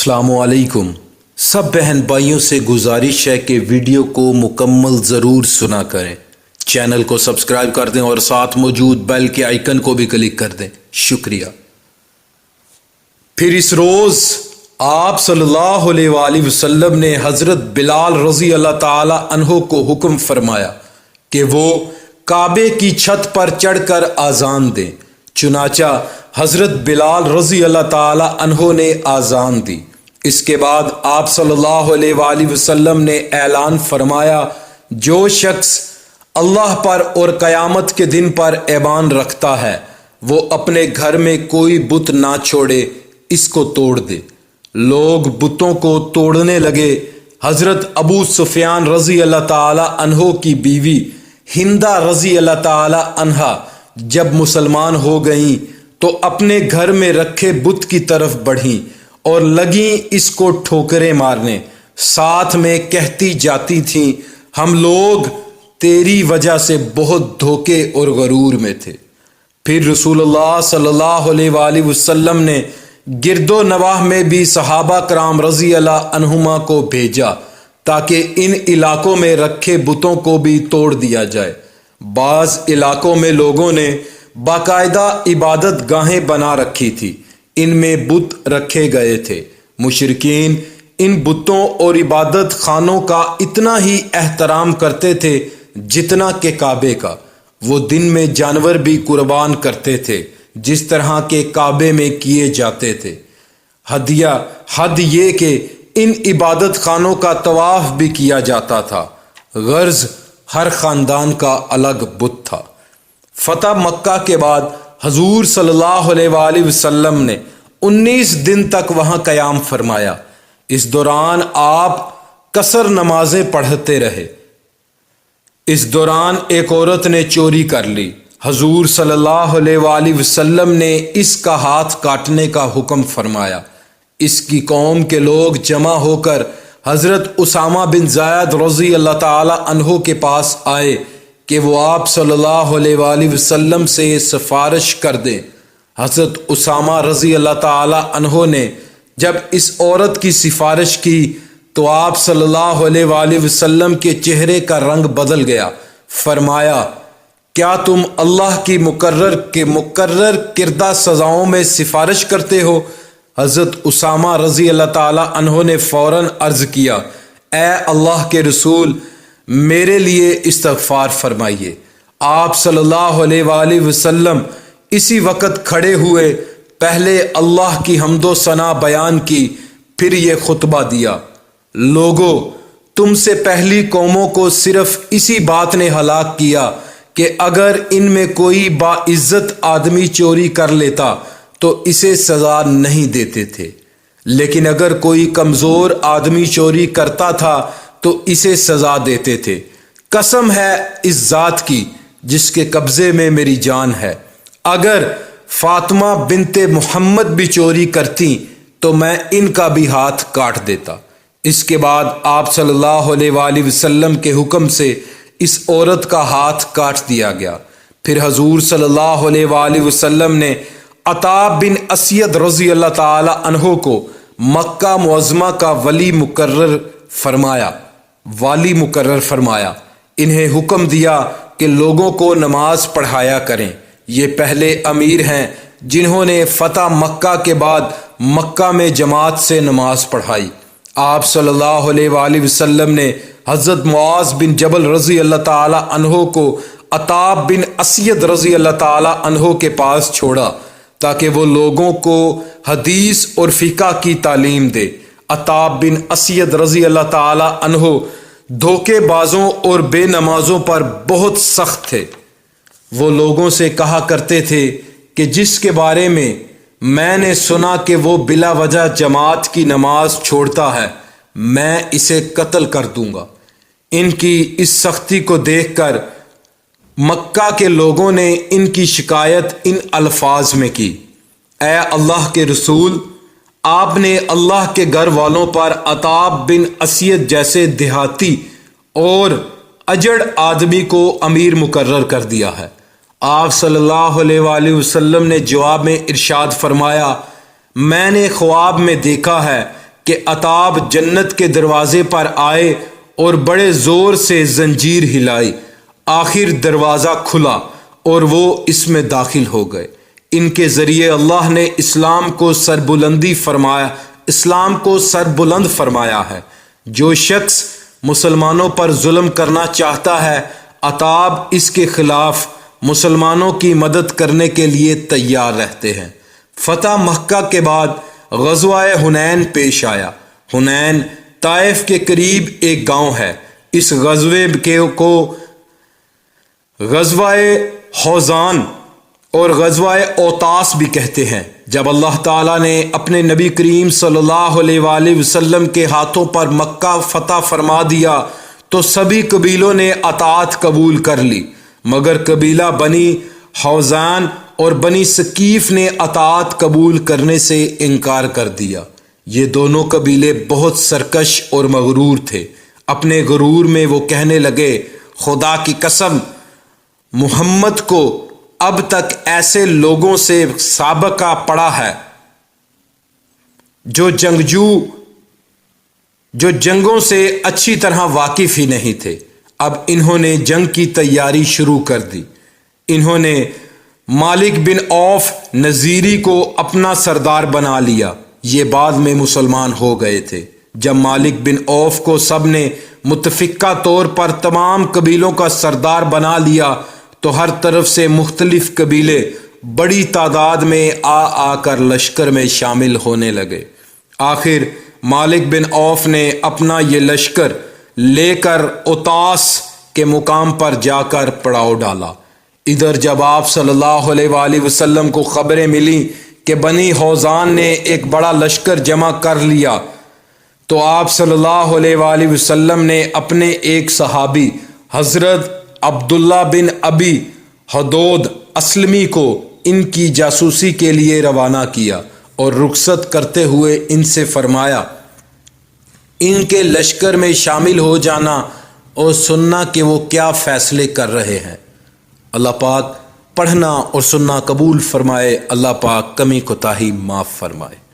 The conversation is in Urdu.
السلام علیکم۔ سب بہن بھائیوں سے گزارش ہے کہ ویڈیو کو مکمل ضرور سنا کریں، چینل کو سبسکرائب کر دیں اور ساتھ موجود بیل کے آئیکن کو بھی کلک کر دیں، شکریہ۔ پھر اس روز آپ صلی اللہ علیہ وآلہ وسلم نے حضرت بلال رضی اللہ تعالی عنہ کو حکم فرمایا کہ وہ کعبے کی چھت پر چڑھ کر اذان دیں۔ چنانچہ حضرت بلال رضی اللہ تعالی عنہ نے اذان دی۔ اس کے بعد آپ صلی اللہ علیہ وآلہ وسلم نے اعلان فرمایا، جو شخص اللہ پر اور قیامت کے دن پر ایمان رکھتا ہے وہ اپنے گھر میں کوئی بت نہ چھوڑے، اس کو توڑ دے۔ لوگ بتوں کو توڑنے لگے۔ حضرت ابو سفیان رضی اللہ تعالی عنہ کی بیوی ہندہ رضی اللہ تعالی عنہا جب مسلمان ہو گئیں تو اپنے گھر میں رکھے بت کی طرف بڑھیں اور لگیں اس کو ٹھوکریں مارنے، ساتھ میں کہتی جاتی تھیں، ہم لوگ تیری وجہ سے بہت دھوکے اور غرور میں تھے۔ پھر رسول اللہ صلی اللہ علیہ وآلہ وسلم نے گرد و نواح میں بھی صحابہ کرام رضی اللہ عنہما کو بھیجا تاکہ ان علاقوں میں رکھے بتوں کو بھی توڑ دیا جائے۔ بعض علاقوں میں لوگوں نے باقاعدہ عبادت گاہیں بنا رکھی تھی، ان میں بت رکھے گئے تھے۔ مشرکین ان بتوں اور عبادت خانوں کا اتنا ہی احترام کرتے تھے جتنا کہ کعبے کا۔ وہ دن میں جانور بھی قربان کرتے تھے جس طرح کے کعبے میں کیے جاتے تھے۔ حد یہ کہ ان عبادت خانوں کا طواف بھی کیا جاتا تھا، غرض ہر خاندان کا الگ بت تھا۔ فتح مکہ کے بعد حضور صلی اللہ علیہ وآلہ وسلم نے 19 دن تک وہاں قیام فرمایا۔ اس دوران آپ قصر نمازیں پڑھتے رہے۔ اس دوران ایک عورت نے چوری کر لی۔ حضور صلی اللہ علیہ وآلہ وسلم نے اس کا ہاتھ کاٹنے کا حکم فرمایا۔ اس کی قوم کے لوگ جمع ہو کر حضرت اسامہ بن زید رضی اللہ تعالی عنہ کے پاس آئے کہ وہ آپ صلی اللہ علیہ وآلہ وسلم سے سفارش کر دیں۔ حضرت اسامہ رضی اللہ تعالی عنہ نے جب اس عورت کی سفارش کی تو آپ صلی اللہ علیہ وآلہ وسلم کے چہرے کا رنگ بدل گیا۔ فرمایا، کیا تم اللہ کی مقرر کردہ سزاؤں میں سفارش کرتے ہو؟ حضرت اسامہ رضی اللہ تعالی عنہ نے فوراً عرض کیا، اے اللہ کے رسول، میرے لیے استغفار فرمائیے۔ آپ صلی اللہ علیہ وآلہ وسلم اسی وقت کھڑے ہوئے، پہلے اللہ کی حمد و ثنا بیان کی، پھر یہ خطبہ دیا، لوگو، تم سے پہلی قوموں کو صرف اسی بات نے ہلاک کیا کہ اگر ان میں کوئی باعزت آدمی چوری کر لیتا تو اسے سزا نہیں دیتے تھے، لیکن اگر کوئی کمزور آدمی چوری کرتا تھا تو اسے سزا دیتے تھے۔ قسم ہے اس ذات کی جس کے قبضے میں میری جان ہے، اگر فاطمہ بنت محمد بھی چوری کرتی تو میں ان کا بھی ہاتھ کاٹ دیتا۔ اس کے بعد آپ صلی اللہ علیہ وآلہ وسلم کے حکم سے اس عورت کا ہاتھ کاٹ دیا گیا۔ پھر حضور صلی اللہ علیہ وآلہ وسلم نے عطا بن اسید رضی اللہ تعالی عنہ کو مکہ معظمہ کا والی مقرر فرمایا۔ انہیں حکم دیا کہ لوگوں کو نماز پڑھایا کریں۔ یہ پہلے امیر ہیں جنہوں نے فتح مکہ کے بعد مکہ میں جماعت سے نماز پڑھائی۔ آپ صلی اللہ علیہ وآلہ وسلم نے حضرت معاذ بن جبل رضی اللہ تعالی عنہ کو عطا بن اسید رضی اللہ تعالی عنہ کے پاس چھوڑا تاکہ وہ لوگوں کو حدیث اور فقہ کی تعلیم دے۔ عطا بن اسید رضی اللہ تعالی عنہ دھوکے بازوں اور بے نمازوں پر بہت سخت تھے۔ وہ لوگوں سے کہا کرتے تھے کہ جس کے بارے میں نے سنا کہ وہ بلا وجہ جماعت کی نماز چھوڑتا ہے، میں اسے قتل کر دوں گا۔ ان کی اس سختی کو دیکھ کر مکہ کے لوگوں نے ان کی شکایت ان الفاظ میں کی، اے اللہ کے رسول، آپ نے اللہ کے گھر والوں پر عطا بن اسید جیسے دیہاتی اور اجڑ آدمی کو امیر مقرر کر دیا ہے۔ آپ صلی اللہ علیہ وآلہ وسلم نے جواب میں ارشاد فرمایا، میں نے خواب میں دیکھا ہے کہ عتاب جنت کے دروازے پر آئے اور بڑے زور سے زنجیر ہلائی، آخر دروازہ کھلا اور وہ اس میں داخل ہو گئے۔ ان کے ذریعے اللہ نے اسلام کو سربلند فرمایا ہے۔ جو شخص مسلمانوں پر ظلم کرنا چاہتا ہے، عتاب اس کے خلاف مسلمانوں کی مدد کرنے کے لیے تیار رہتے ہیں۔ فتح مکہ کے بعد غزوہ حنین پیش آیا۔ حنین طائف کے قریب ایک گاؤں ہے۔ اس غزوے کو غزوہ حوزان اور غزوہ اوتاس بھی کہتے ہیں۔ جب اللہ تعالیٰ نے اپنے نبی کریم صلی اللہ علیہ وآلہ وسلم کے ہاتھوں پر مکہ فتح فرما دیا تو سبھی قبیلوں نے اطاعت قبول کر لی، مگر قبیلہ بنی حوزان اور بنی ثقیف نے اطاعت قبول کرنے سے انکار کر دیا۔ یہ دونوں قبیلے بہت سرکش اور مغرور تھے۔ اپنے غرور میں وہ کہنے لگے، خدا کی قسم، محمد کو اب تک ایسے لوگوں سے سابقہ پڑا ہے جو جنگوں سے اچھی طرح واقف ہی نہیں تھے۔ اب انہوں نے جنگ کی تیاری شروع کر دی۔ انہوں نے مالک بن عوف نذیری کو اپنا سردار بنا لیا۔ یہ بعد میں مسلمان ہو گئے تھے۔ جب مالک بن عوف کو سب نے متفقہ طور پر تمام قبیلوں کا سردار بنا لیا تو ہر طرف سے مختلف قبیلے بڑی تعداد میں آ کر لشکر میں شامل ہونے لگے۔ آخر مالک بن عوف نے اپنا یہ لشکر لے کر اوتاس کے مقام پر جا کر پڑاؤ ڈالا۔ ادھر جب آپ صلی اللہ علیہ وآلہ وسلم کو خبریں ملی کہ بنی حوزان نے ایک بڑا لشکر جمع کر لیا تو آپ صلی اللہ علیہ وآلہ وسلم نے اپنے ایک صحابی حضرت عبداللہ بن ابی حدود اسلمی کو ان کی جاسوسی کے لیے روانہ کیا اور رخصت کرتے ہوئے ان سے فرمایا، ان کے لشکر میں شامل ہو جانا اور سننا کہ وہ کیا فیصلے کر رہے ہیں۔ اللہ پاک پڑھنا اور سننا قبول فرمائے، اللہ پاک کمی کوتاہی معاف فرمائے۔